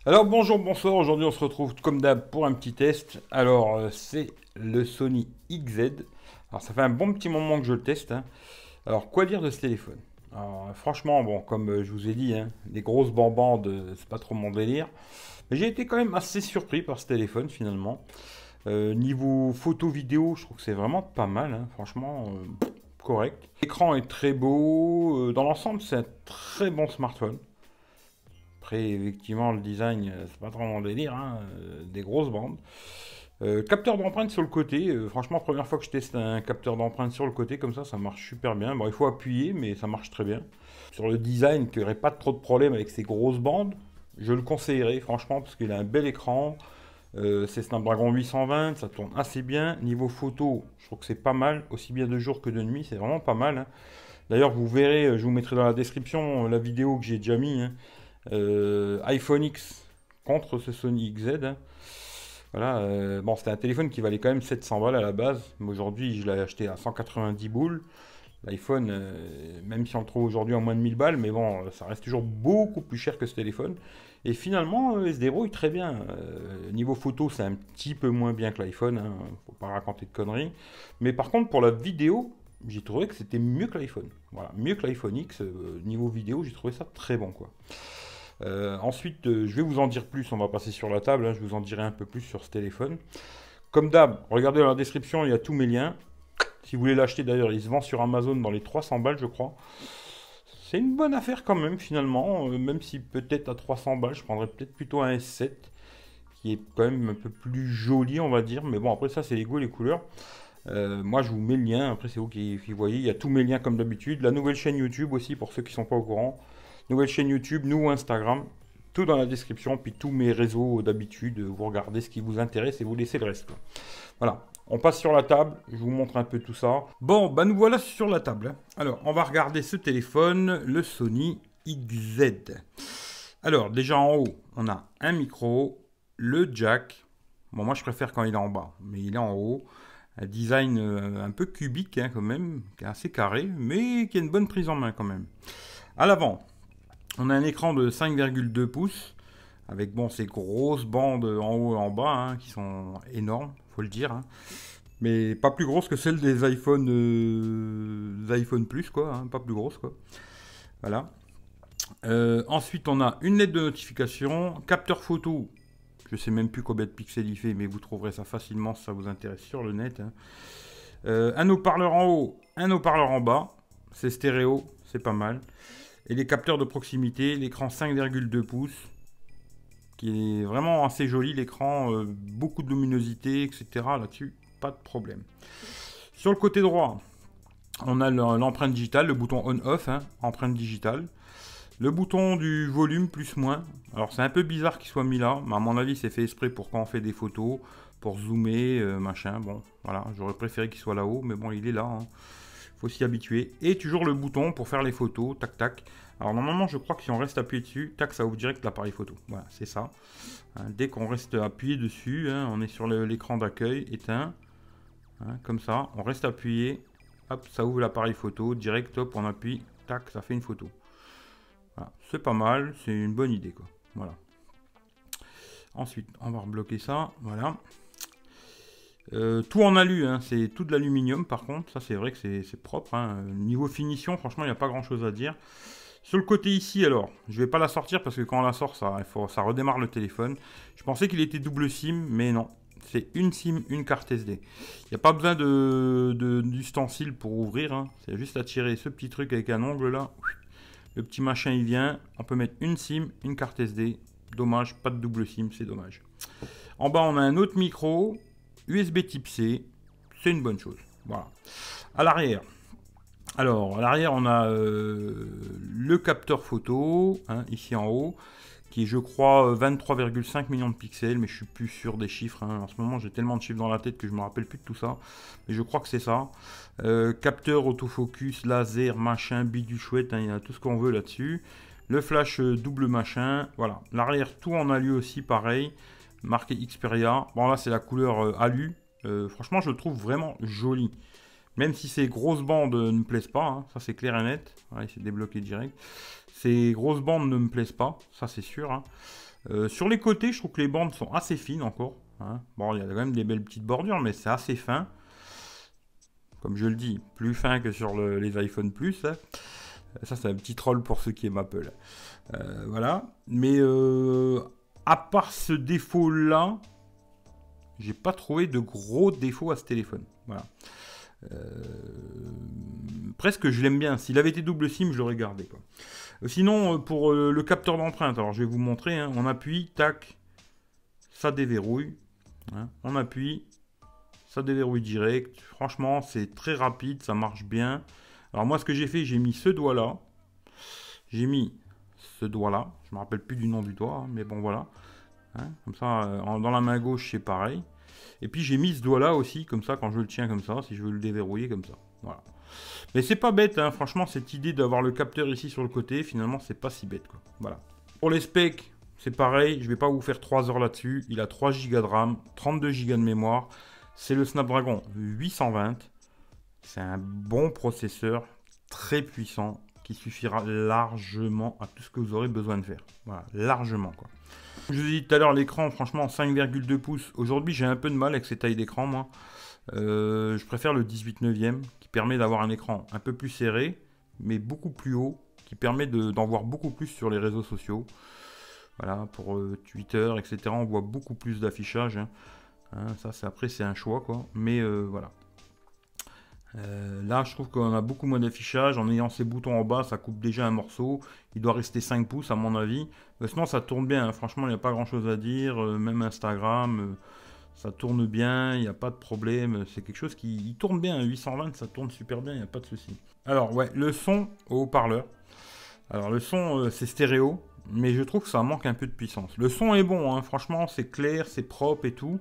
Alors bonjour, bonsoir, aujourd'hui on se retrouve comme d'hab pour un petit test. Alors c'est le Sony XZ. Alors ça fait un bon petit moment que je le teste, hein. Alors quoi dire de ce téléphone? Alors, franchement, bon, comme je vous ai dit, hein, les grosses bambandes, c'est pas trop mon délire. Mais j'ai été quand même assez surpris par ce téléphone finalement. Niveau photo vidéo, je trouve que c'est vraiment pas mal, hein, franchement, correct. L'écran est très beau, dans l'ensemble c'est un très bon smartphone. Après, effectivement, le design, c'est pas trop mon délire, hein, des grosses bandes. Capteur d'empreinte sur le côté, franchement, première fois que je teste un capteur d'empreinte sur le côté, comme ça marche super bien. Bon, il faut appuyer, mais ça marche très bien. Sur le design, qu'il n'y aurait pas trop de problème avec ces grosses bandes, je le conseillerais, franchement, parce qu'il a un bel écran. C'est Snapdragon 820, ça tourne assez bien. Niveau photo, je trouve que c'est pas mal, aussi bien de jour que de nuit, c'est vraiment pas mal, hein. D'ailleurs, vous verrez, je vous mettrai dans la description la vidéo que j'ai déjà mis, hein. iPhone X contre ce Sony XZ, hein. Voilà, bon, c'était un téléphone qui valait quand même 700 balles à la base, mais aujourd'hui je l'ai acheté à 190 boules. L'iPhone, même si on le trouve aujourd'hui en moins de 1000 balles, mais bon, ça reste toujours beaucoup plus cher que ce téléphone. Et finalement, il se débrouille très bien. Niveau photo, c'est un petit peu moins bien que l'iPhone, hein, faut pas raconter de conneries. Mais par contre, pour la vidéo, j'ai trouvé que c'était mieux que l'iPhone. Voilà, mieux que l'iPhone X. Niveau vidéo, j'ai trouvé ça très bon, quoi. Ensuite, je vais vous en dire plus, on va passer sur la table, hein, je vous en dirai un peu plus sur ce téléphone. Comme d'hab, regardez dans la description, il y a tous mes liens. Si vous voulez l'acheter d'ailleurs, il se vend sur Amazon dans les 300 balles, je crois. C'est une bonne affaire quand même, finalement, même si peut-être à 300 balles, je prendrais peut-être plutôt un S7, qui est quand même un peu plus joli, on va dire. Mais bon, après ça, c'est les goûts, les couleurs. Moi, je vous mets le lien, après c'est vous qui voyez. Il y a tous mes liens comme d'habitude. La nouvelle chaîne YouTube aussi, pour ceux qui ne sont pas au courant. Nouvelle chaîne YouTube, nous Instagram, tout dans la description, puis tous mes réseaux d'habitude, vous regardez ce qui vous intéresse et vous laissez le reste, quoi. Voilà, on passe sur la table, je vous montre un peu tout ça. Bon, bah nous voilà sur la table, hein. Alors, on va regarder ce téléphone, le Sony XZ. Alors, déjà en haut, on a un micro, le jack. Bon, moi je préfère quand il est en bas, mais il est en haut. Un design un peu cubique, hein, quand même, qui est assez carré, mais qui a une bonne prise en main quand même. À l'avant, on a un écran de 5,2 pouces avec bon ces grosses bandes en haut et en bas, hein, qui sont énormes, faut le dire, hein. Mais pas plus grosses que celles des iPhone Plus, quoi, hein, pas plus grosses, quoi. Voilà. Ensuite, on a une lettre de notification, capteur photo. Je sais même plus combien de pixels il fait, mais vous trouverez ça facilement si ça vous intéresse sur le net, hein. Un haut-parleur en haut, un haut-parleur en bas. C'est stéréo, c'est pas mal. Et les capteurs de proximité, l'écran 5,2 pouces, qui est vraiment assez joli, l'écran, beaucoup de luminosité, etc. Là-dessus, pas de problème. Sur le côté droit, on a l'empreinte digitale, le bouton on-off, hein, empreinte digitale. Le bouton du volume plus-moins. Alors c'est un peu bizarre qu'il soit mis là, mais à mon avis c'est fait exprès pour quand on fait des photos, pour zoomer, machin. Bon, voilà, j'aurais préféré qu'il soit là-haut, mais bon, il est là, hein. Faut s'y habituer. Et toujours le bouton pour faire les photos, tac tac. Alors normalement je crois que si on reste appuyé dessus, tac, ça ouvre direct l'appareil photo. Voilà, c'est ça. Hein, dès qu'on reste appuyé dessus, hein, on est sur l'écran d'accueil, éteint. Hein, comme ça, on reste appuyé, hop, ça ouvre l'appareil photo, direct, hop, on appuie, tac, ça fait une photo. Voilà, c'est pas mal, c'est une bonne idée, quoi. Voilà. Ensuite, on va rebloquer ça, voilà. Tout en alu, hein, c'est tout de l'aluminium par contre, ça c'est vrai que c'est propre, hein. Niveau finition, franchement, il n'y a pas grand chose à dire. Sur le côté ici, alors, je vais pas la sortir parce que quand on la sort, ça redémarre le téléphone. Je pensais qu'il était double SIM, mais non. C'est une SIM, une carte SD. Il n'y a pas besoin d'ustensile pour ouvrir, hein. C'est juste à tirer ce petit truc avec un ongle là. Le petit machin il vient. On peut mettre une SIM, une carte SD. Dommage, pas de double SIM, c'est dommage. En bas, on a un autre micro. USB type C. C'est une bonne chose. Voilà. À l'arrière. Alors, à l'arrière, on a le capteur photo, hein, ici en haut, qui est, je crois, 23,5 millions de pixels, mais je suis plus sûr des chiffres, hein. En ce moment, j'ai tellement de chiffres dans la tête que je me rappelle plus de tout ça. Mais je crois que c'est ça. Capteur autofocus, laser, machin, bidule chouette, hein, il y a tout ce qu'on veut là-dessus. Le flash double machin, voilà. L'arrière, tout en alu aussi, pareil. Marqué Xperia. Bon, là, c'est la couleur alu. Franchement, je le trouve vraiment joli. Même si ces grosses bandes ne me plaisent pas, hein, ça c'est clair et net. Ouais, c'est débloqué direct. Ces grosses bandes ne me plaisent pas, ça c'est sûr, hein. Sur les côtés, je trouve que les bandes sont assez fines encore. Hein. Bon, il y a quand même des belles petites bordures, mais c'est assez fin. Comme je le dis, plus fin que sur les iPhone Plus. Hein. Ça, c'est un petit troll pour ceux qui aiment Apple. Voilà. Mais à part ce défaut-là, j'ai pas trouvé de gros défauts à ce téléphone. Voilà. Presque, je l'aime bien. S'il avait été double SIM, je l'aurais gardé, quoi. Sinon, pour le capteur d'empreinte, alors je vais vous montrer. Hein, on appuie, tac, ça déverrouille. Hein, on appuie, ça déverrouille direct. Franchement, c'est très rapide, ça marche bien. Alors moi, ce que j'ai fait, j'ai mis ce doigt-là. J'ai mis ce doigt-là. Je me rappelle plus du nom du doigt, hein, mais bon, voilà. Hein, comme ça, dans la main gauche, c'est pareil. Et puis j'ai mis ce doigt-là aussi, comme ça, quand je le tiens comme ça, si je veux le déverrouiller comme ça. Voilà. Mais c'est pas bête, hein, franchement, cette idée d'avoir le capteur ici sur le côté, finalement, c'est pas si bête, quoi. Voilà. Pour les specs, c'est pareil, je vais pas vous faire 3 heures là-dessus. Il a 3 Go de RAM, 32 Go de mémoire. C'est le Snapdragon 820. C'est un bon processeur, très puissant, qui suffira largement à tout ce que vous aurez besoin de faire. Voilà, largement, quoi. Je vous ai dit tout à l'heure, l'écran, franchement, 5,2 pouces. Aujourd'hui, j'ai un peu de mal avec ces tailles d'écran, moi. Je préfère le 18/9e, qui permet d'avoir un écran un peu plus serré, mais beaucoup plus haut, qui permet d'en voir beaucoup plus sur les réseaux sociaux. Voilà, pour Twitter, etc. On voit beaucoup plus d'affichage. Hein. Hein, ça, après, c'est un choix, quoi. Mais voilà. Là, je trouve qu'on a beaucoup moins d'affichage. En ayant ces boutons en bas, ça coupe déjà un morceau. Il doit rester 5 pouces, à mon avis. Sinon, ça tourne bien. Hein. Franchement, il n'y a pas grand-chose à dire. Même Instagram, ça tourne bien. Il n'y a pas de problème. C'est quelque chose qui tourne bien. 820, ça tourne super bien. Il n'y a pas de souci. Alors, ouais, le son au haut-parleur. Alors, le son, c'est stéréo. Mais je trouve que ça manque un peu de puissance. Le son est bon. Hein. Franchement, c'est clair, c'est propre et tout.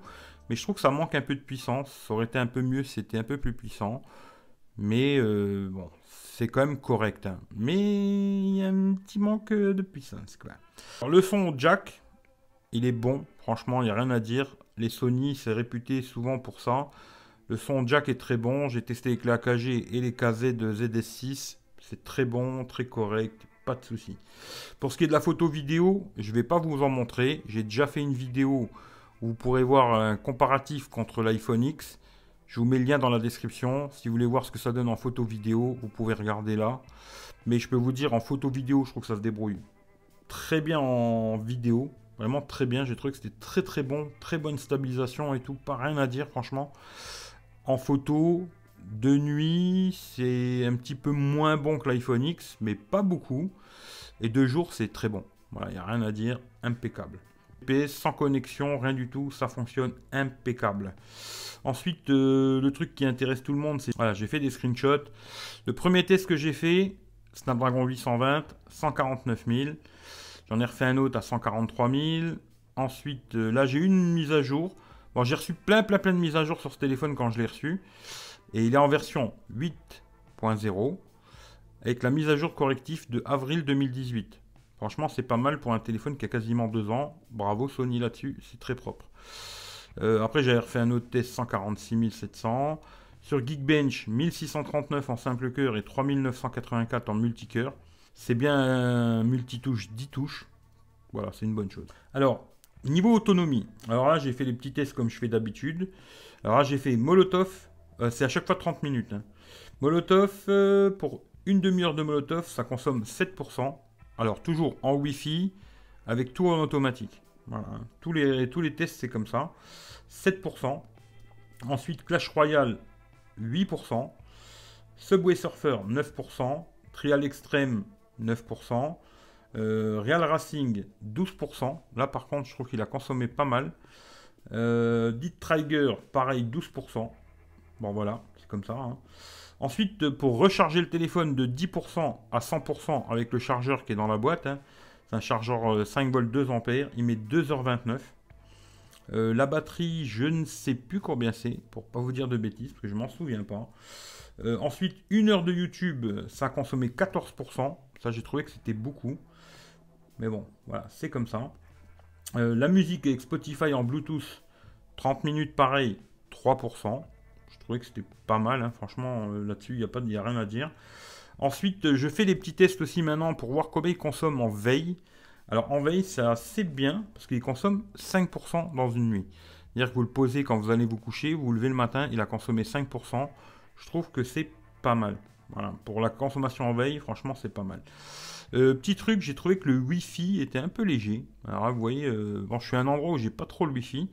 Mais je trouve que ça manque un peu de puissance. Ça aurait été un peu mieux si c'était un peu plus puissant. Mais bon, c'est quand même correct. Hein. Mais il y a un petit manque de puissance. Quoi. Alors, le son jack, il est bon. Franchement, il n'y a rien à dire. Les Sony, c'est réputé souvent pour ça. Le son jack est très bon. J'ai testé avec les AKG et les KZ de ZS6. C'est très bon, très correct. Pas de souci. Pour ce qui est de la photo vidéo, je ne vais pas vous en montrer. J'ai déjà fait une vidéo où vous pourrez voir un comparatif contre l'iPhone X. Je vous mets le lien dans la description. Si vous voulez voir ce que ça donne en photo vidéo, vous pouvez regarder là. Mais je peux vous dire, en photo vidéo, je trouve que ça se débrouille très bien en vidéo. Vraiment très bien. J'ai trouvé que c'était très très bon. Très bonne stabilisation et tout. Pas rien à dire, franchement. En photo, de nuit, c'est un petit peu moins bon que l'iPhone X, mais pas beaucoup. Et de jour, c'est très bon. Voilà, il n'y a rien à dire. Impeccable. GPS sans connexion, rien du tout. Ça fonctionne impeccable. Ensuite, le truc qui intéresse tout le monde, c'est... Voilà, j'ai fait des screenshots. Le premier test que j'ai fait, Snapdragon 820, 149 000. J'en ai refait un autre à 143 000. Ensuite, là, j'ai eu une mise à jour. Bon, j'ai reçu plein de mises à jour sur ce téléphone quand je l'ai reçu. Et il est en version 8.0 avec la mise à jour correctif de avril 2018. Franchement, c'est pas mal pour un téléphone qui a quasiment 2 ans. Bravo Sony là-dessus, c'est très propre. Après, j'avais refait un autre test 146 700. Sur Geekbench, 1639 en simple cœur et 3984 en multicœur. C'est bien un multitouche 10 touches. Voilà, c'est une bonne chose. Alors, niveau autonomie. Alors là, j'ai fait les petits tests comme je fais d'habitude. Alors là, j'ai fait Molotov. C'est à chaque fois 30 minutes. Hein. Molotov, pour une demi-heure de Molotov, ça consomme 7%. Alors, toujours en Wi-Fi, avec tout en automatique. Voilà. Tous les tests, c'est comme ça. 7%. Ensuite, Clash Royale, 8%. Subway Surfer, 9%. Trial Extreme, 9%. Real Racing, 12%. Là, par contre, je trouve qu'il a consommé pas mal. Dit Trigger, pareil, 12%. Bon, voilà, c'est comme ça. Hein. Ensuite, pour recharger le téléphone de 10% à 100% avec le chargeur qui est dans la boîte, hein, c'est un chargeur 5 volts 2 ampères, il met 2h29. La batterie, je ne sais plus combien c'est, pour pas vous dire de bêtises, parce que je m'en souviens pas. Ensuite, 1 heure de YouTube, ça a consommé 14%. Ça, j'ai trouvé que c'était beaucoup. Mais bon, voilà, c'est comme ça. La musique avec Spotify en Bluetooth, 30 minutes pareil, 3%. Je trouvais que c'était pas mal, hein. Franchement, là-dessus, il n'y a rien à dire. Ensuite, je fais des petits tests aussi maintenant pour voir combien il consomme en veille. Alors en veille, c'est assez bien parce qu'il consomme 5% dans une nuit. C'est-à-dire que vous le posez quand vous allez vous coucher, vous vous levez le matin, il a consommé 5%. Je trouve que c'est pas mal. Voilà, pour la consommation en veille, franchement, c'est pas mal. Petit truc, j'ai trouvé que le Wi-Fi était un peu léger. Alors là, vous voyez, bon, je suis à un endroit où j'ai pas trop le Wi-Fi,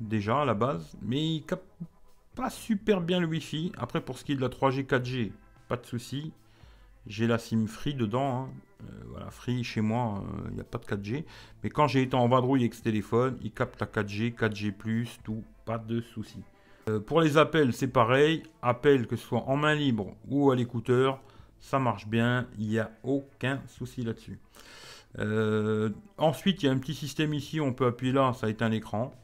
déjà à la base, mais il capte pas super bien le Wi-Fi. Après, pour ce qui est de la 3G, 4G, pas de souci. J'ai la SIM Free dedans, hein. Voilà, Free chez moi, il n'y a pas de 4G. Mais quand j'ai été en vadrouille avec ce téléphone, il capte la 4G, 4G+, tout, pas de souci. Pour les appels, c'est pareil. Appel, que ce soit en main libre ou à l'écouteur, ça marche bien. Il n'y a aucun souci là-dessus. Ensuite, il y a un petit système ici. On peut appuyer là, ça éteint l'écran.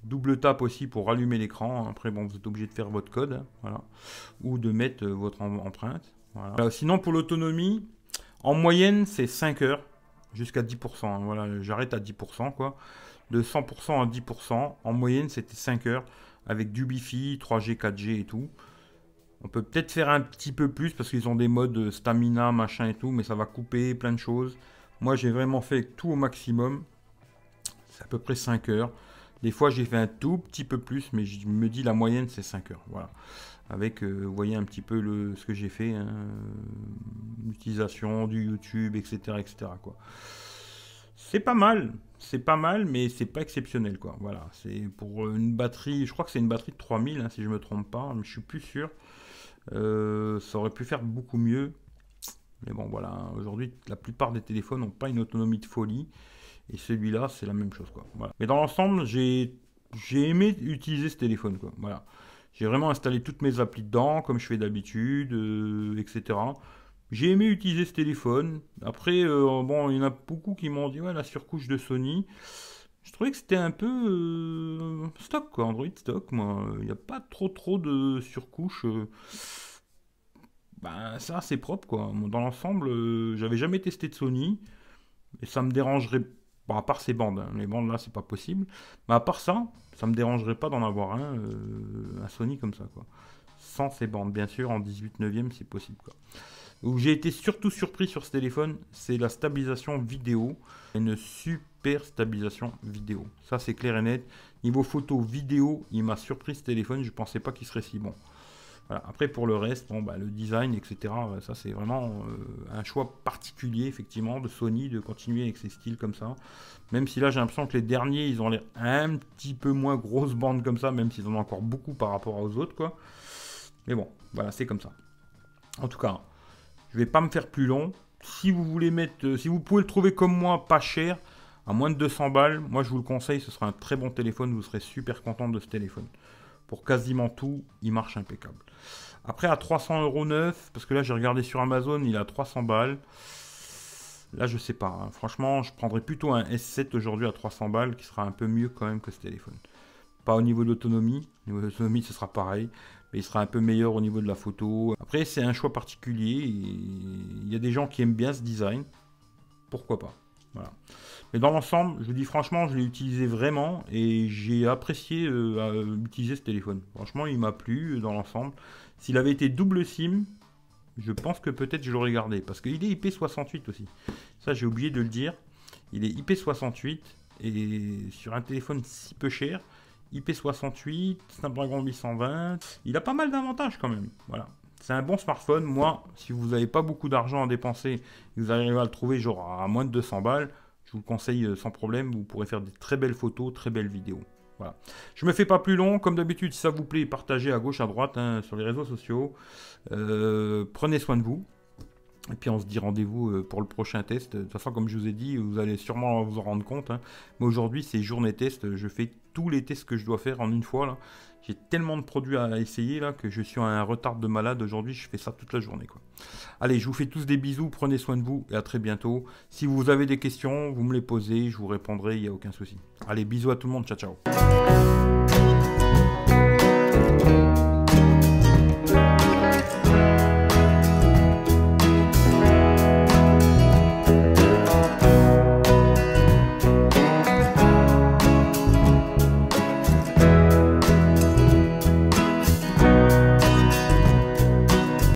Double tap aussi pour rallumer l'écran. Après, bon, vous êtes obligé de faire votre code, hein, voilà, ou de mettre votre empreinte. Voilà. Sinon, pour l'autonomie, en moyenne, c'est 5 heures jusqu'à 10%. Hein, voilà, j'arrête à 10%, quoi. De 100% à 10%. En moyenne, c'était 5 heures avec du Wi-Fi, 3G, 4G et tout. On peut peut-être faire un petit peu plus parce qu'ils ont des modes stamina, machin et tout, mais ça va couper plein de choses. Moi, j'ai vraiment fait tout au maximum. C'est à peu près 5 heures. Des fois, j'ai fait un tout petit peu plus, mais je me dis la moyenne, c'est 5 heures. Voilà. Avec, vous voyez un petit peu ce que j'ai fait, hein, l'utilisation du YouTube, etc., etc., quoi. C'est pas mal, mais c'est pas exceptionnel, quoi. Voilà, c'est pour une batterie, je crois que c'est une batterie de 3000, hein, si je me trompe pas, mais je suis plus sûr. Ça aurait pu faire beaucoup mieux, mais bon, voilà. Aujourd'hui, la plupart des téléphones n'ont pas une autonomie de folie, et celui-là, c'est la même chose, quoi. Voilà. Mais dans l'ensemble, j'ai aimé utiliser ce téléphone, quoi. Voilà. J'ai vraiment installé toutes mes applis dedans, comme je fais d'habitude, etc. J'ai aimé utiliser ce téléphone. Après, bon, il y en a beaucoup qui m'ont dit, ouais, la surcouche de Sony. Je trouvais que c'était un peu stock, quoi, Android stock, moi. Il n'y a pas trop de surcouche. Ben, ça, c'est propre, quoi. Dans l'ensemble, j'avais jamais testé de Sony. Et ça me dérangerait. Bon, à part ces bandes, hein. Les bandes là, c'est pas possible. Mais à part ça, ça me dérangerait pas d'en avoir un Sony comme ça, quoi. Sans ces bandes, bien sûr, en 18/9, c'est possible, quoi. Où j'ai été surtout surpris sur ce téléphone, c'est la stabilisation vidéo. Une super stabilisation vidéo. Ça, c'est clair et net. Niveau photo, vidéo, il m'a surpris ce téléphone. Je pensais pas qu'il serait si bon. Voilà. Après, pour le reste, bon, bah, le design, etc., ça, c'est vraiment un choix particulier, effectivement, de Sony, de continuer avec ces styles comme ça. Même si là, j'ai l'impression que les derniers, ils ont l'air un petit peu moins grosses bandes comme ça, même s'ils en ont encore beaucoup par rapport aux autres, quoi. Mais bon, voilà, c'est comme ça. En tout cas, je vais pas me faire plus long. Si vous voulez mettre, si vous pouvez le trouver comme moi, pas cher, à moins de 200 balles, moi, je vous le conseille, ce sera un très bon téléphone, vous serez super content de ce téléphone. Pour quasiment tout, il marche impeccable. Après, à 300 € neuf, parce que là, j'ai regardé sur Amazon, il est à 300 balles. Là, je sais pas, hein. Franchement, je prendrais plutôt un S7 aujourd'hui à 300 balles, qui sera un peu mieux quand même que ce téléphone. Pas au niveau de l'autonomie. Au niveau de l'autonomie, ce sera pareil. Mais il sera un peu meilleur au niveau de la photo. Après, c'est un choix particulier. Il y a des gens qui aiment bien ce design. Pourquoi pas. Voilà. Mais dans l'ensemble, je vous dis franchement, je l'ai utilisé vraiment et j'ai apprécié utiliser ce téléphone. Franchement, il m'a plu dans l'ensemble. S'il avait été double SIM, je pense que peut-être je l'aurais gardé. Parce qu'il est IP68 aussi. Ça, j'ai oublié de le dire. Il est IP68 et sur un téléphone si peu cher, IP68, Snapdragon 820, il a pas mal d'avantages quand même. Voilà. C'est un bon smartphone. Moi, si vous n'avez pas beaucoup d'argent à dépenser et que vous arrivez à le trouver genre à moins de 200 balles, je vous le conseille sans problème. Vous pourrez faire des très belles photos, très belles vidéos. Voilà. Je me fais pas plus long. Comme d'habitude, si ça vous plaît, partagez à gauche, à droite, hein, sur les réseaux sociaux. Prenez soin de vous. Et puis on se dit rendez-vous pour le prochain test. De toute façon, comme je vous ai dit, vous allez sûrement vous en rendre compte, hein. Mais aujourd'hui, c'est journée test. Je fais tous les tests que je dois faire en une fois, là. J'ai tellement de produits à essayer là que je suis à un retard de malade aujourd'hui. Je fais ça toute la journée, quoi. Allez, je vous fais tous des bisous. Prenez soin de vous et à très bientôt. Si vous avez des questions, vous me les posez. Je vous répondrai. Il n'y a aucun souci. Allez, bisous à tout le monde. Ciao, ciao.